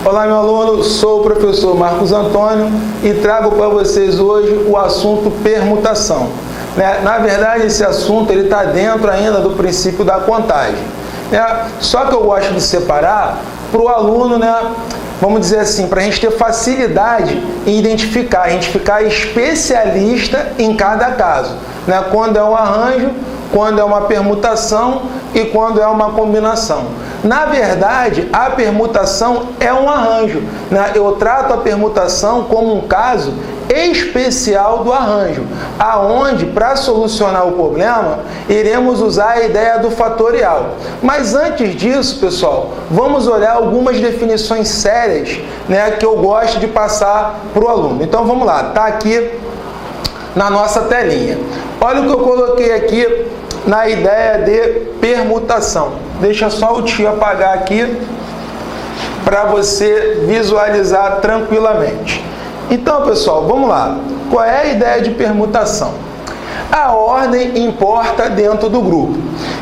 Olá, meu aluno, sou o professor Marcos Antônio e trago para vocês hoje o assunto permutação. Na verdade, esse assunto está dentro ainda do princípio da contagem. Só que eu gosto de separar para o aluno, vamos dizer assim, para a gente ter facilidade em identificar, a gente ficar especialista em cada caso. Quando é um arranjo, quando é uma permutação e quando é uma combinação. Na verdade, a permutação é um arranjo. Eu trato a permutação como um caso especial do arranjo, aonde, para solucionar o problema, iremos usar a ideia do fatorial. Mas antes disso, pessoal, vamos olhar algumas definições sérias, que eu gosto de passar para o aluno. Então, vamos lá, está aqui na nossa telinha. Olha o que eu coloquei aqui na ideia de permutação. Deixa só o tio apagar aqui para você visualizar tranquilamente. Então, pessoal, vamos lá. Qual é a ideia de permutação? A ordem importa dentro do grupo.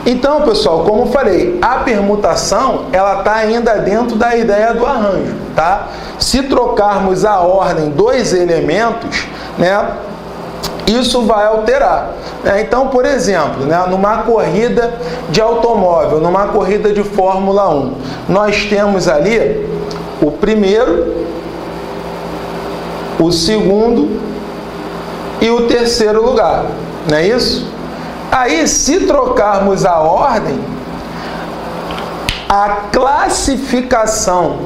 Então, pessoal, como eu falei, a permutação ela está ainda dentro da ideia do arranjo, tá? Se trocarmos a ordem dos elementos, isso vai alterar. Então, por exemplo, numa corrida de automóvel, numa corrida de Fórmula 1, nós temos ali o primeiro, o segundo e o terceiro lugar, não é isso? Aí, se trocarmos a ordem, a classificação,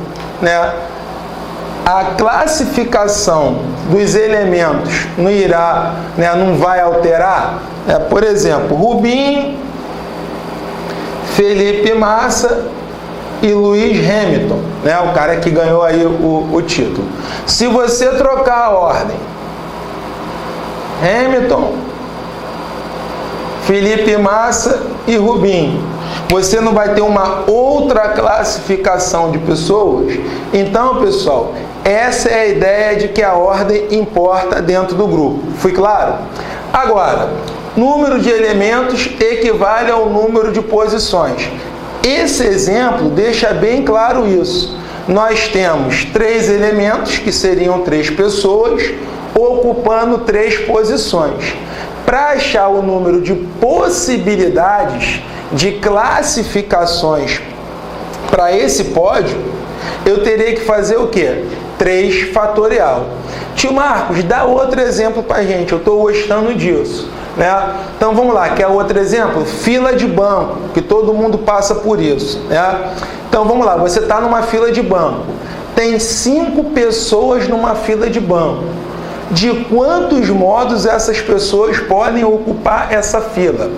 a classificação dos elementos não vai alterar. Por exemplo, Rubinho, Felipe Massa e Lewis Hamilton, o cara que ganhou aí o título. Se você trocar a ordem, Hamilton, Felipe Massa e Rubinho, você não vai ter uma outra classificação de pessoas. Então, pessoal, essa é a ideia de que a ordem importa dentro do grupo. Fui claro? Agora, número de elementos equivale ao número de posições. Esse exemplo deixa bem claro isso. Nós temos 3 elementos, que seriam 3 pessoas, ocupando 3 posições. Para achar o número de possibilidades de classificações para esse pódio, eu teria que fazer o quê? 3 fatorial. Tio Marcos, dá outro exemplo para a gente, eu estou gostando disso. Então vamos lá, quer outro exemplo? Fila de banco, que todo mundo passa por isso. Então vamos lá, você está numa fila de banco, tem 5 pessoas numa fila de banco. De quantos modos essas pessoas podem ocupar essa fila?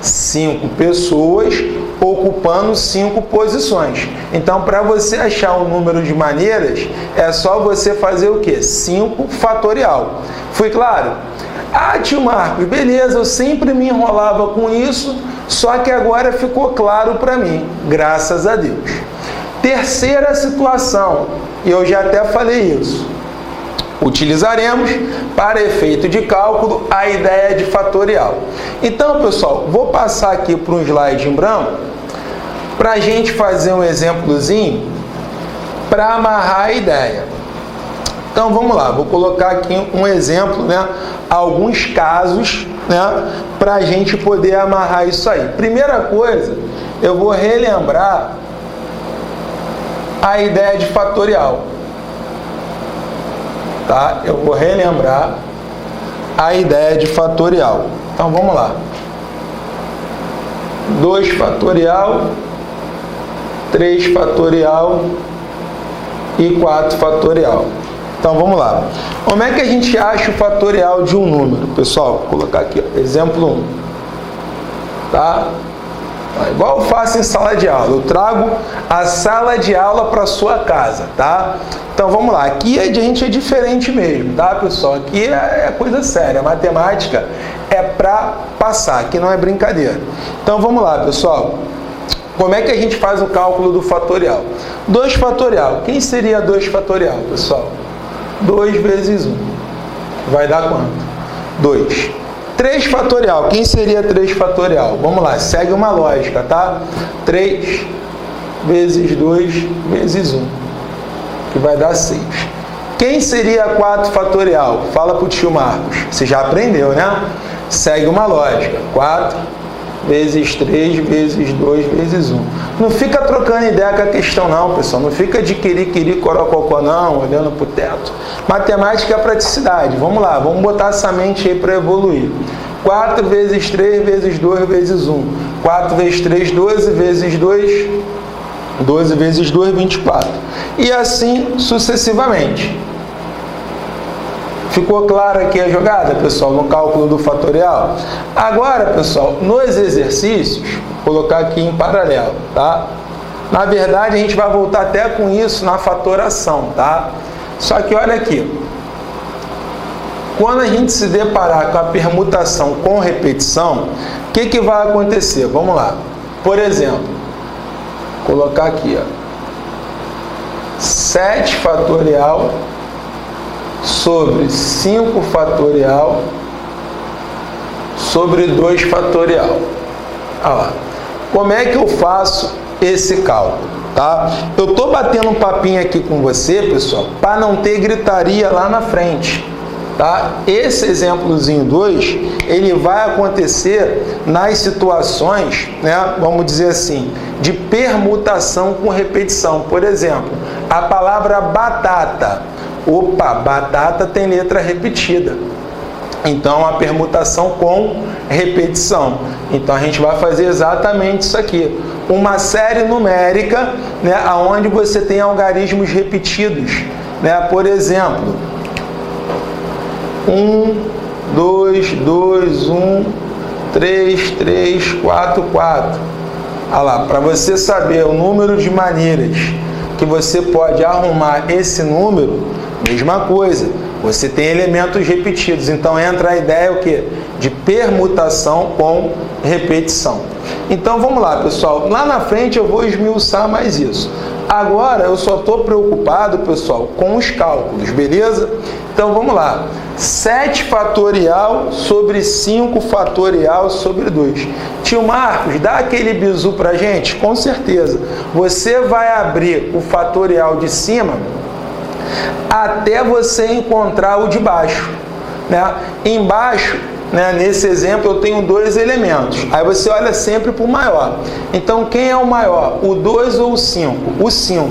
5 pessoas ocupando 5 posições. Então, para você achar o número de maneiras, é só você fazer o quê? 5 fatorial. Fui claro? Tio Marcos, beleza, eu sempre me enrolava com isso, só que agora ficou claro para mim, graças a Deus. Terceira situação, e eu já até falei isso. Utilizaremos, para efeito de cálculo, a ideia de fatorial. Então, pessoal, vou passar aqui para um slide em branco, para a gente fazer um exemplozinho, para amarrar a ideia. Então, vamos lá, vou colocar aqui um exemplo, alguns casos, para a gente poder amarrar isso aí. Primeira coisa, eu vou relembrar a ideia de fatorial. Eu vou relembrar a ideia de fatorial. Então, vamos lá. 2 fatorial, 3 fatorial e 4 fatorial. Então, vamos lá. Como é que a gente acha o fatorial de um número? Pessoal, vou colocar aqui, exemplo 1. Igual eu faço em sala de aula. Eu trago a sala de aula para a sua casa, Então, vamos lá. Aqui a gente é diferente mesmo, pessoal? Aqui é coisa séria. A matemática é para passar. Aqui não é brincadeira. Então, vamos lá, pessoal. Como é que a gente faz o cálculo do fatorial? 2 fatorial. Quem seria 2 fatorial, pessoal? 2 vezes 1. Vai dar quanto? 2. 3 fatorial. Quem seria 3 fatorial? Vamos lá, segue uma lógica, tá? 3 vezes 2 vezes 1, que vai dar 6. Quem seria 4 fatorial? Fala pro tio Marcos. Você já aprendeu, né? Segue uma lógica. 4 vezes 3 vezes 2 vezes 1. Não fica trocando ideia com a questão não, pessoal. Não fica de querer corococó não, olhando pro teto. Matemática é praticidade. Vamos lá, vamos botar essa mente aí para evoluir. 4 vezes 3 vezes 2 vezes 1. 4 vezes 3, 12 vezes 2, 12 vezes 2, 24. E assim sucessivamente. Ficou clara aqui a jogada, pessoal, no cálculo do fatorial? Agora, pessoal, nos exercícios, vou colocar aqui em paralelo, tá? Na verdade, a gente vai voltar até com isso na fatoração, tá? Só que olha aqui. Quando a gente se deparar com a permutação com repetição, o que vai acontecer? Vamos lá. Por exemplo, vou colocar aqui, ó. 7 fatorial sobre 5 fatorial sobre 2 fatorial. Olha lá. Como é que eu faço esse cálculo? Tá? Eu estou batendo um papinho aqui com você, pessoal, para não ter gritaria lá na frente. Tá? Esse exemplozinho 2, ele vai acontecer nas situações, né, vamos dizer assim, de permutação com repetição. Por exemplo, a palavra batata. Opa, batata tem letra repetida. Então, a permutação com repetição. Então, a gente vai fazer exatamente isso aqui. Uma série numérica, né, onde você tem algarismos repetidos. Né? Por exemplo, 1, 2, 2, 1, 3, 3, 4, 4. Olha lá, para você saber o número de maneiras que você pode arrumar esse número, mesma coisa, você tem elementos repetidos, então entra a ideia o quê? De permutação com repetição. Então vamos lá, pessoal, lá na frente eu vou esmiuçar mais isso. Agora eu só estou preocupado, pessoal, com os cálculos, beleza? Então vamos lá, 7 fatorial sobre 5 fatorial sobre 2. Tio Marcos, dá aquele bizu pra gente? Com certeza. Você vai abrir o fatorial de cima até você encontrar o de baixo, né? Embaixo, né, nesse exemplo eu tenho 2 elementos, aí você olha sempre para o maior. Então quem é o maior, o 2 ou o 5? O 5.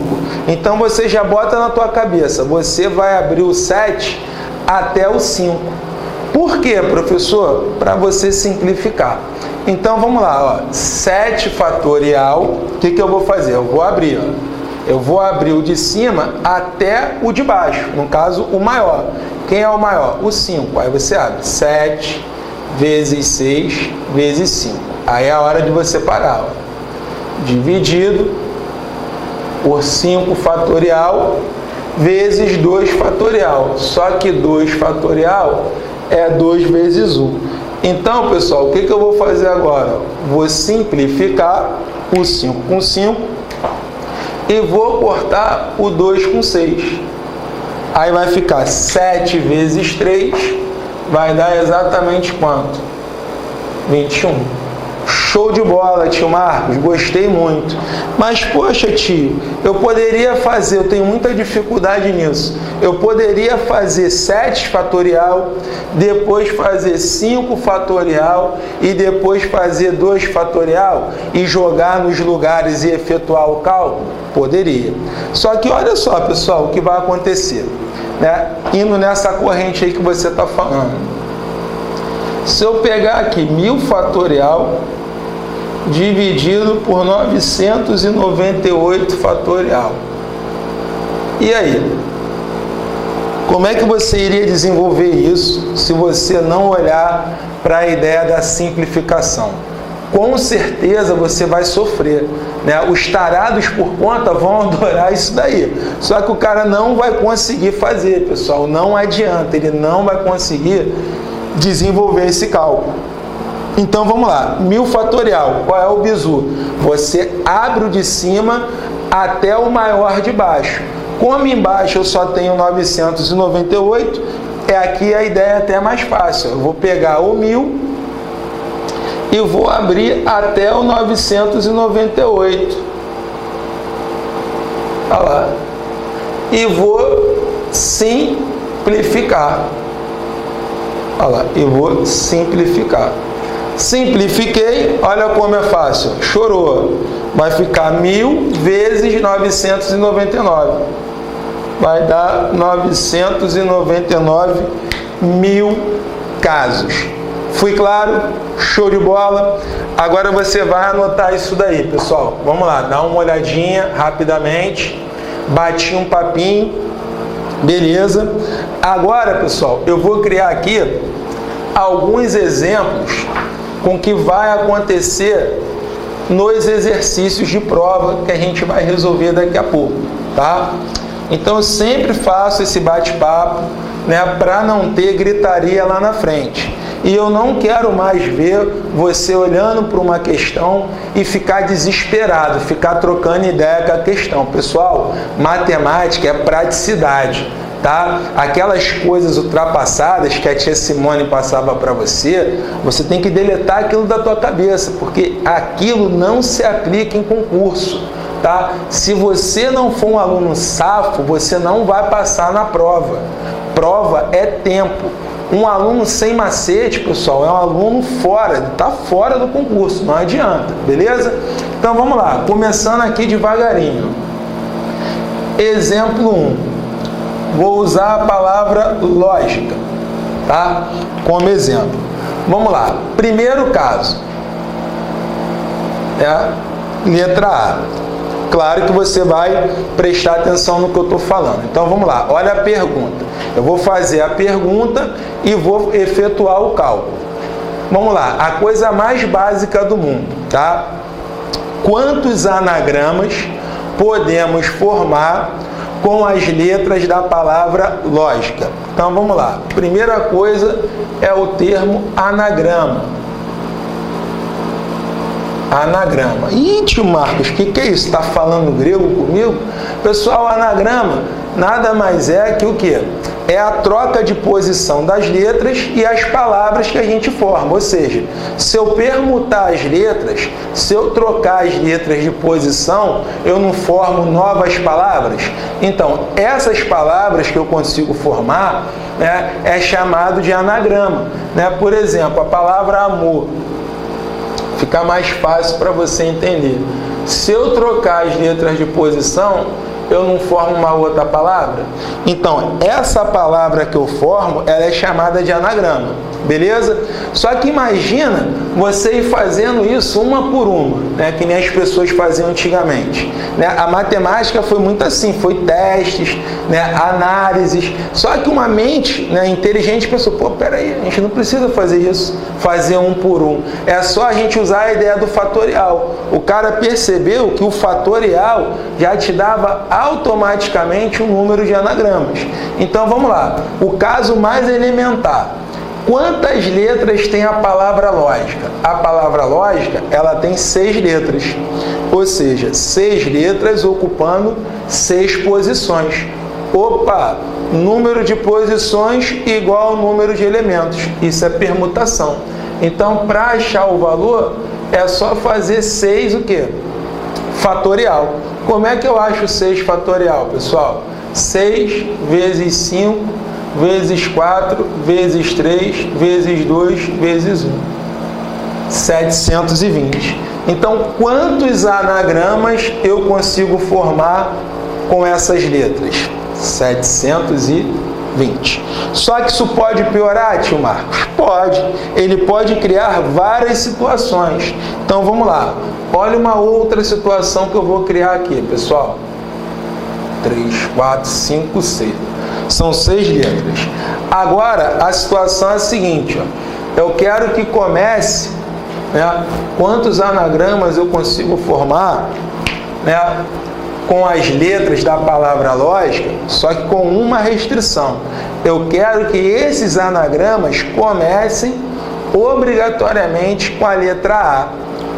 Então você já bota na tua cabeça, você vai abrir o 7 até o 5. Por quê, professor? Para você simplificar. Então vamos lá, ó. 7 fatorial, o que eu vou fazer? Eu vou abrir, ó. Eu vou abrir o de cima até o de baixo, no caso o maior. Quem é o maior? O 5. Aí você abre 7 vezes 6 vezes 5. Aí é a hora de você parar, ó. Dividido por 5 fatorial vezes 2 fatorial. Só que 2 fatorial é 2 vezes 1. Então, pessoal, o que eu vou fazer agora? Vou simplificar o 5 com 5 e vou cortar o 2 com 6. Aí vai ficar 7 vezes 3, vai dar exatamente quanto? 21. Show de bola, tio Marcos, gostei muito. Mas, poxa, tio, eu poderia fazer, eu tenho muita dificuldade nisso. Eu poderia fazer 7 fatorial, depois fazer 5 fatorial e depois fazer 2 fatorial e jogar nos lugares e efetuar o cálculo? Poderia. Só que olha só, pessoal, o que vai acontecer, né? Indo nessa corrente aí que você está falando. Se eu pegar aqui 1000 fatorial dividido por 998 fatorial. E aí? Como é que você iria desenvolver isso se você não olhar para a ideia da simplificação? Com certeza você vai sofrer, né? Os tarados por conta vão adorar isso daí. Só que o cara não vai conseguir fazer, pessoal. Não adianta, ele não vai conseguir desenvolver esse cálculo. Então vamos lá, 1000 fatorial, qual é o bizu? Você abre o de cima até o maior de baixo. Como embaixo eu só tenho 998, aqui a ideia é até mais fácil. Eu vou pegar o 1000 e vou abrir até o 998. Olha lá. E vou simplificar. Olha lá, e vou simplificar. Simplifiquei, olha como é fácil. Chorou. Vai ficar 1000 vezes 999. Vai dar 999 mil casos. Fui claro? Show de bola? Agora você vai anotar isso daí, pessoal. Vamos lá, dá uma olhadinha rapidamente. Bati um papinho. Beleza? Agora, pessoal, eu vou criar aqui alguns exemplos com o que vai acontecer nos exercícios de prova que a gente vai resolver daqui a pouco, tá? Então, eu sempre faço esse bate-papo, né, para não ter gritaria lá na frente. E eu não quero mais ver você olhando para uma questão e ficar desesperado, ficar trocando ideia com a questão. Pessoal, matemática é praticidade, tá? Aquelas coisas ultrapassadas que a tia Simone passava para você, você tem que deletar aquilo da tua cabeça, porque aquilo não se aplica em concurso, tá? Se você não for um aluno safo, você não vai passar na prova. Prova é tempo. Um aluno sem macete, pessoal, é um aluno fora, está fora do concurso, não adianta, beleza? Então vamos lá, começando aqui devagarinho. Exemplo 1. Vou usar a palavra lógica, tá? Como exemplo. Vamos lá, primeiro caso. Letra A. Claro que você vai prestar atenção no que eu estou falando. Então vamos lá, olha a pergunta. Eu vou fazer a pergunta e vou efetuar o cálculo. Vamos lá, a coisa mais básica do mundo, tá? Quantos anagramas podemos formar com as letras da palavra lógica? Então vamos lá, primeira coisa é o termo anagrama. Anagrama. Ih, tio Marcos, o que é isso? Está falando grego comigo? Pessoal, anagrama nada mais é que o quê? É a troca de posição das letras e as palavras que a gente forma. Ou seja, se eu permutar as letras, se eu trocar as letras de posição, eu não formo novas palavras? Então, essas palavras que eu consigo formar, né, é chamado de anagrama. Né? Por exemplo, a palavra amor. Fica mais fácil para você entender. Se eu trocar as letras de posição, eu não formo uma outra palavra? Então, essa palavra que eu formo, ela é chamada de anagrama, beleza? Só que imagina você ir fazendo isso uma por uma, né? Que nem as pessoas faziam antigamente. Né? A matemática foi muito assim, foi testes, né? Análises. Só que uma mente, né, inteligente pensou, pô, peraí, a gente não precisa fazer isso, fazer um por um. É só a gente usar a ideia do fatorial. O cara percebeu que o fatorial já te dava automaticamente um número de anagramas. Então vamos lá, o caso mais elementar. Quantas letras tem a palavra lógica? A palavra lógica, ela tem 6 letras. Ou seja, 6 letras ocupando 6 posições. Opa! Número de posições igual ao número de elementos. Isso é permutação. Então, para achar o valor, é só fazer 6 o quê? Fatorial. Como é que eu acho 6 fatorial, pessoal? 6 vezes 5 vezes 4 vezes 3 vezes 2 vezes 1. 720. Então, quantos anagramas eu consigo formar com essas letras? 720. Só que isso pode piorar, tio Marcos? Pode. Ele pode criar várias situações. Então, vamos lá. Olha uma outra situação que eu vou criar aqui, pessoal. 3, 4, 5, 6. São 6 letras. Agora, a situação é a seguinte, ó. Eu quero que comece, né, quantos anagramas eu consigo formar, né, com as letras da palavra lógica, só que com uma restrição. Eu quero que esses anagramas comecem obrigatoriamente com a letra A.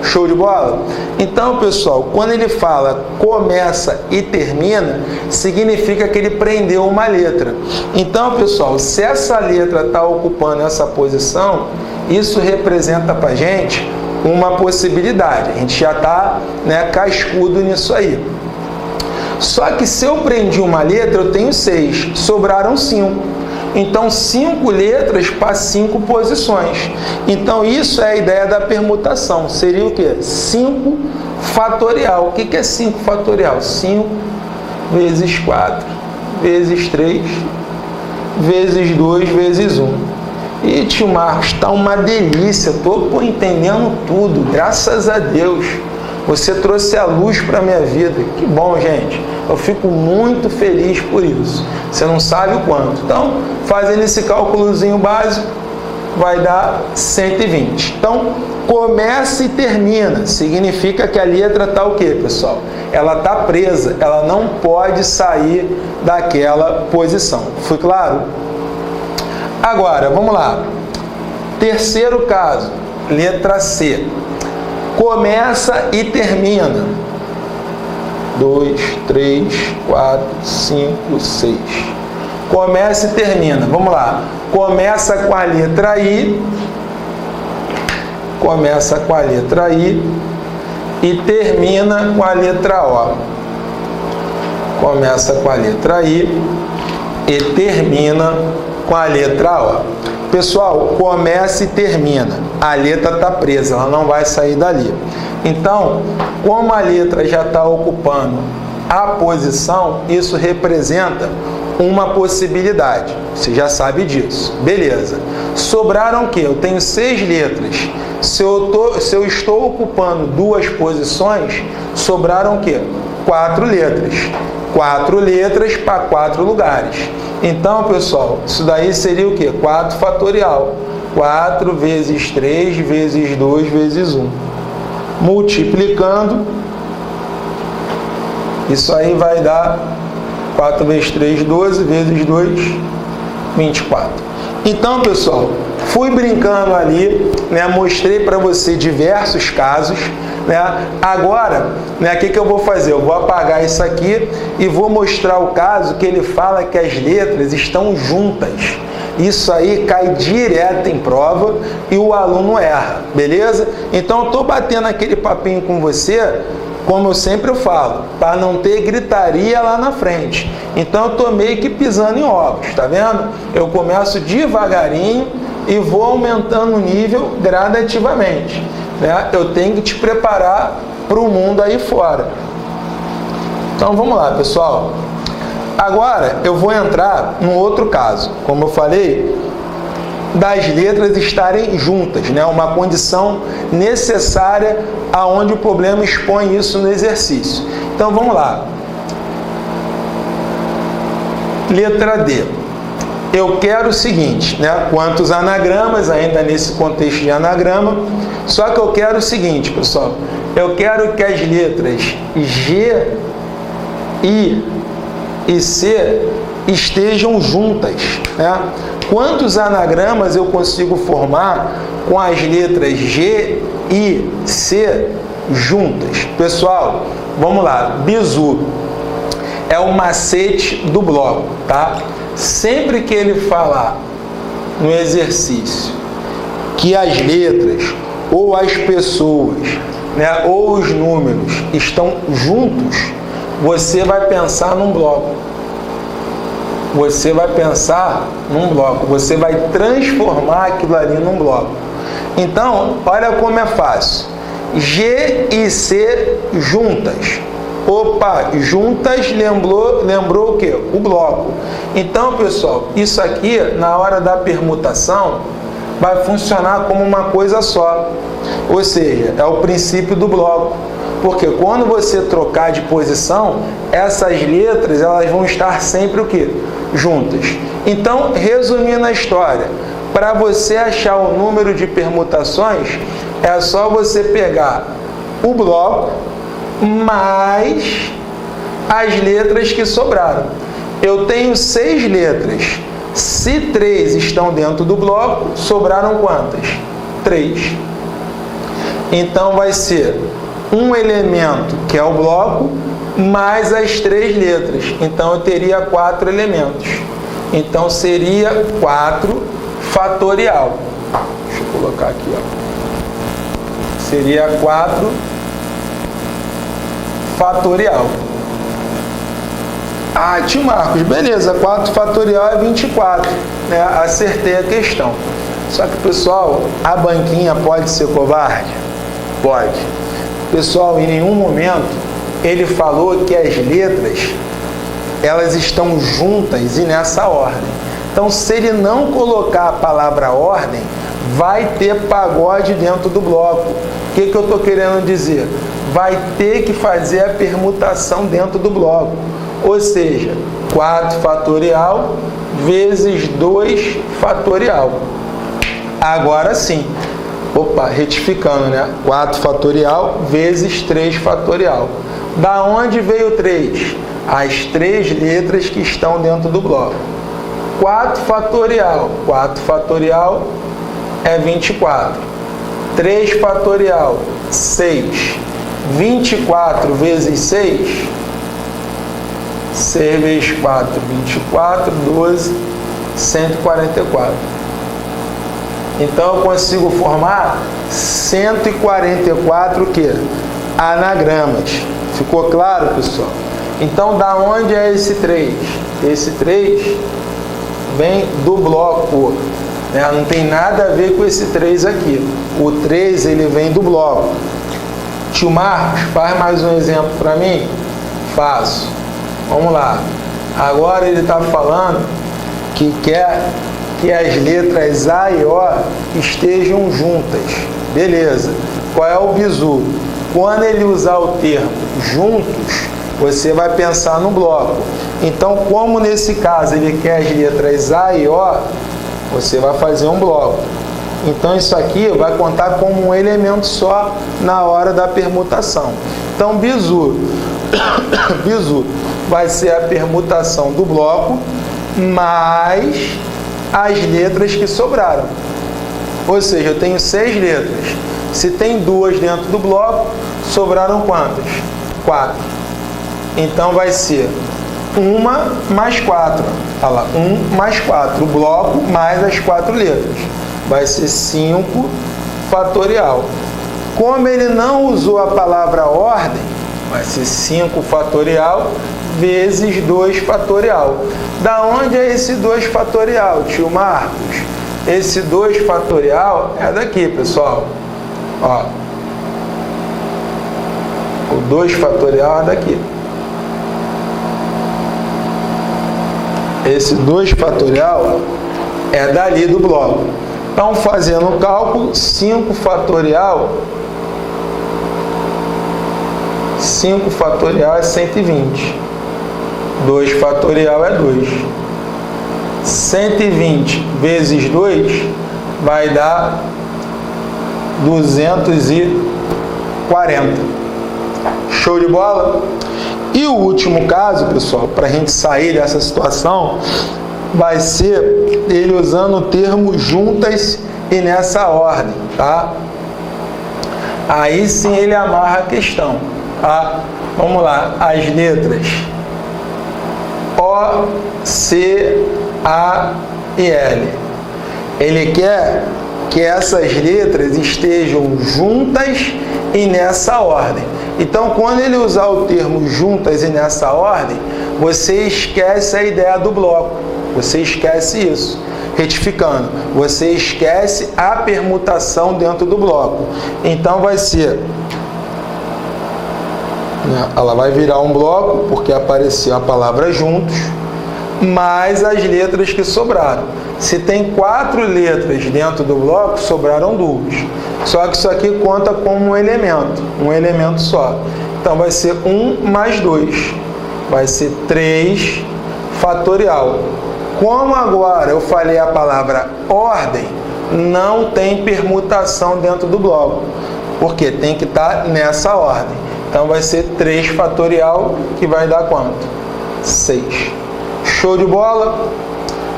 Show de bola? Então, pessoal, quando ele fala começa e termina, significa que ele prendeu uma letra. Então, pessoal, se essa letra está ocupando essa posição, isso representa para a gente uma possibilidade. A gente já está, né, cascudo nisso aí. Só que se eu prendi uma letra, eu tenho 6, sobraram 5. Então, 5 letras para 5 posições. Então, isso é a ideia da permutação. Seria o quê? 5 fatorial. O que é 5 fatorial? 5 vezes 4, vezes 3, vezes 2, vezes 1. E, tio Marcos, está uma delícia. Estou entendendo tudo, graças a Deus. Você trouxe a luz para a minha vida. Que bom, gente. Eu fico muito feliz por isso. Você não sabe o quanto. Então, fazendo esse cálculozinho básico, vai dar 120. Então, começa e termina. Significa que a letra está o quê, pessoal? Ela está presa. Ela não pode sair daquela posição. Foi claro? Agora, vamos lá. Terceiro caso, letra C. Começa e termina. 2, 3, 4, 5, 6. Começa e termina. Vamos lá. Começa com a letra I. Começa com a letra I. E termina com a letra O. Começa com a letra I. E termina com a letra O. Pessoal, começa e termina. A letra está presa, ela não vai sair dali. Então, como a letra já está ocupando a posição, isso representa uma possibilidade. Você já sabe disso. Beleza. Sobraram o quê? Eu tenho 6 letras. Se eu estou ocupando 2 posições, sobraram o quê? 4 letras. 4 letras para 4 lugares. Então, pessoal, isso daí seria o quê? 4 fatorial. 4 vezes 3 vezes 2 vezes 1. Multiplicando, isso aí vai dar 4 vezes 3, 12, vezes 2, 24. Então, pessoal, fui brincando ali, né? Mostrei para você diversos casos, né? Agora, né, o que eu vou fazer? Eu vou apagar isso aqui e vou mostrar o caso que ele fala que as letras estão juntas. Isso aí cai direto em prova e o aluno erra, beleza? Então, eu estou batendo aquele papinho com você, como eu sempre falo, para não ter gritaria lá na frente. Então, eu estou meio que pisando em ovos, tá vendo? Eu começo devagarinho e vou aumentando o nível gradativamente, né? Eu tenho que te preparar para o mundo aí fora. Então, vamos lá, pessoal. Agora, eu vou entrar num outro caso. Como eu falei, das letras estarem juntas, né? Uma condição necessária aonde o problema expõe isso no exercício. Então, vamos lá. Letra D. Eu quero o seguinte, né? Quantos anagramas, ainda nesse contexto de anagrama, só que eu quero o seguinte, pessoal. Eu quero que as letras G, I e C estejam juntas, né? Quantos anagramas eu consigo formar com as letras G, I, C juntas? Pessoal, vamos lá. Bizu é o macete do bloco, tá? Sempre que ele falar no exercício que as letras ou as pessoas, né, ou os números estão juntos, você vai pensar num bloco. Você vai pensar num bloco. Você vai transformar aquilo ali num bloco. Então, olha como é fácil. G e C juntas. Opa, juntas lembrou o quê? O bloco. Então, pessoal, isso aqui, na hora da permutação, vai funcionar como uma coisa só. Ou seja, é o princípio do bloco. Porque quando você trocar de posição, essas letras elas vão estar sempre o quê? Juntas. Então, resumindo a história, para você achar o número de permutações, é só você pegar o bloco mais as letras que sobraram. Eu tenho 6 letras. Se 3 estão dentro do bloco, sobraram quantas? 3. Então, vai ser um elemento, que é o bloco, mais as 3 letras. Então, eu teria 4 elementos. Então, seria 4 fatorial. Deixa eu colocar aqui, ó. Seria 4 fatorial. Ah, tio Marcos, beleza, 4 fatorial é 24, né? Acertei a questão. Só que, pessoal, a banquinha pode ser covarde? Pode. Pessoal, em nenhum momento ele falou que as letras, elas estão juntas e nessa ordem. Então, se ele não colocar a palavra ordem, vai ter pagode dentro do bloco. O que eu estou querendo dizer? Vai ter que fazer a permutação dentro do bloco. Ou seja, 4 fatorial vezes 2 fatorial. Agora sim. Opa, retificando, né? 4 fatorial vezes 3 fatorial. Da onde veio 3? As 3 letras que estão dentro do bloco. 4 fatorial. 4 fatorial é 24. 3 fatorial, 6. 24 vezes 6... 6 vezes 4, 24, 12, 144. Então, eu consigo formar 144 o quê? Anagramas. Ficou claro, pessoal? Então, da onde é esse 3? Esse 3 vem do bloco, né? Não tem nada a ver com esse 3 aqui. O 3, ele vem do bloco. Tio Marcos, faz mais um exemplo para mim? Faço. Vamos lá. Agora ele está falando que quer que as letras A e O estejam juntas. Beleza. Qual é o bizu? Quando ele usar o termo juntos, você vai pensar no bloco. Então, como nesse caso ele quer as letras A e O, você vai fazer um bloco. Então, isso aqui vai contar como um elemento só na hora da permutação. Então, bizu vai ser a permutação do bloco mais as letras que sobraram. Ou seja, eu tenho 6 letras. Se tem 2 dentro do bloco, sobraram quantas? 4. Então, vai ser 1 mais 4. Olha lá, 1 mais 4. O bloco mais as 4 letras. Vai ser 5 fatorial. Como ele não usou a palavra ordem, vai ser 5 fatorial vezes 2 fatorial. Da onde é esse 2 fatorial, tio Marcos? Esse 2 fatorial é daqui, pessoal. Ó. O 2 fatorial é daqui. Esse 2 fatorial é dali do bloco. Então, fazendo o cálculo, 5 fatorial... 5 fatorial é 120. 2 fatorial é 2. 120 vezes 2 vai dar 240. Show de bola? E o último caso, pessoal, para a gente sair dessa situação, vai ser ele usando o termo juntas e nessa ordem, tá? Aí sim ele amarra a questão. Tá? Vamos lá, as letras O, C, A e L. Ele quer que essas letras estejam juntas e nessa ordem. Então, quando ele usar o termo juntas e nessa ordem, você esquece a ideia do bloco. Você esquece isso. Retificando, você esquece a permutação dentro do bloco. Então, vai ser... Ela vai virar um bloco, porque apareceu a palavra juntos, mais as letras que sobraram. Se tem 4 letras dentro do bloco, sobraram 2. Só que isso aqui conta como um elemento só. Então, vai ser 1 mais 2. Vai ser 3 fatorial. Como agora eu falei a palavra ordem, não tem permutação dentro do bloco, porque tem que estar nessa ordem. Então, vai ser 3 fatorial, que vai dar quanto? 6. Show de bola?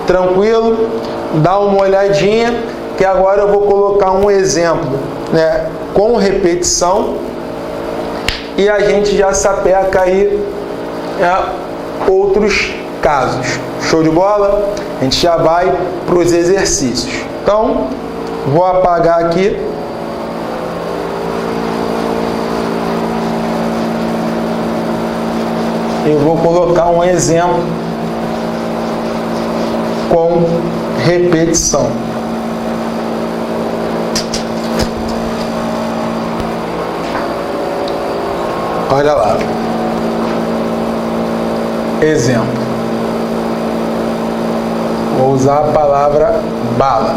Tranquilo? Dá uma olhadinha, que agora eu vou colocar um exemplo, né, com repetição, e a gente já sapeca aí outros casos. Show de bola? A gente já vai para os exercícios. Então, vou apagar aqui. eu vou colocar um exemplo com repetição. Olha lá. Exemplo. Vou usar a palavra bala.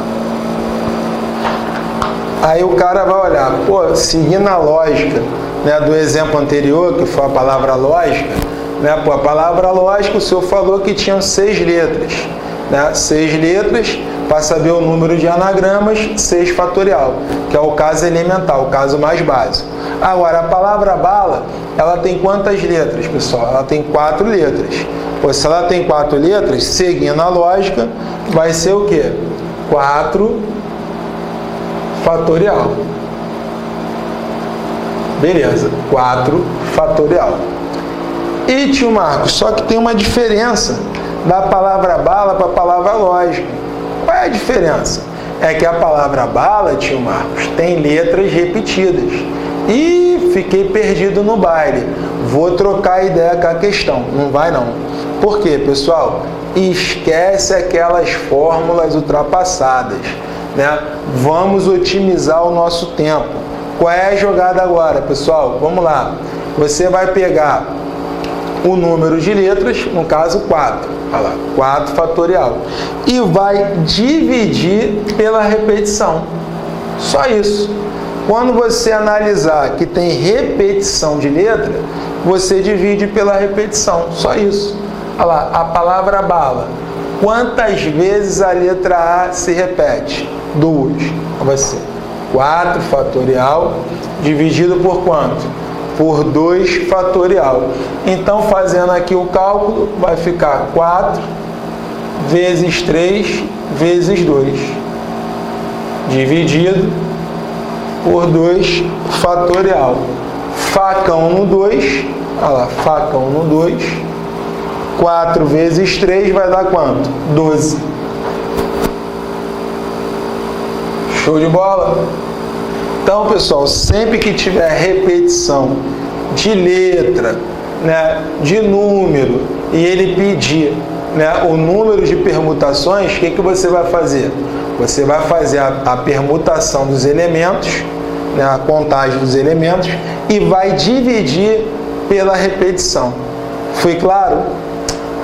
Aí o cara vai olhar, pô, seguindo a lógica, né, do exemplo anterior, que foi a palavra lógica, né, pô, a palavra lógica, o senhor falou que tinham 6 letras, né, 6 letras, para saber o número de anagramas, 6 fatorial, que é o caso elementar, o caso mais básico. Agora, a palavra bala, ela tem quantas letras, pessoal? Ela tem 4 letras. Pô, se ela tem 4 letras, seguindo a lógica, vai ser o quê? 4 fatorial. Beleza, 4 fatorial. E, tio Marcos, só que tem uma diferença da palavra bala para a palavra lógica. Qual é a diferença? É que a palavra bala, tio Marcos, tem letras repetidas. E fiquei perdido no baile. Vou trocar ideia com a questão. Não vai não. Por quê, pessoal? Esquece aquelas fórmulas ultrapassadas, né? Vamos otimizar o nosso tempo. Qual é a jogada agora, pessoal? Vamos lá. Você vai pegar o número de letras, no caso 4. Olha lá, 4 fatorial. E vai dividir pela repetição. Só isso. Quando você analisar que tem repetição de letra, você divide pela repetição. Só isso. Olha lá, a palavra bala. Quantas vezes a letra A se repete? 2. Vai ser 4 fatorial dividido por quanto? Por 2 fatorial. Então, fazendo aqui o cálculo, vai ficar 4 vezes 3 vezes 2. Dividido por 2 fatorial. Facão no 2. Olha lá, facão no 2. 4 vezes 3 vai dar quanto? 12. Show de bola? Então, pessoal, sempre que tiver repetição de letra, né, de número, e ele pedir, né, o número de permutações, o que você vai fazer? Você vai fazer a permutação dos elementos, né, a contagem dos elementos, e vai dividir pela repetição. Foi claro?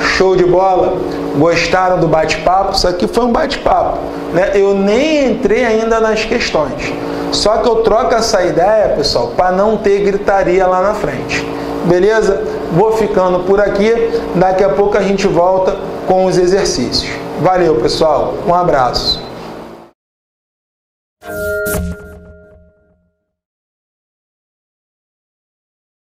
Show de bola? Gostaram do bate-papo? Isso aqui foi um bate-papo, né? Eu nem entrei ainda nas questões. Só que eu troco essa ideia, pessoal, para não ter gritaria lá na frente. Beleza? Vou ficando por aqui. Daqui a pouco a gente volta com os exercícios. Valeu, pessoal. Um abraço.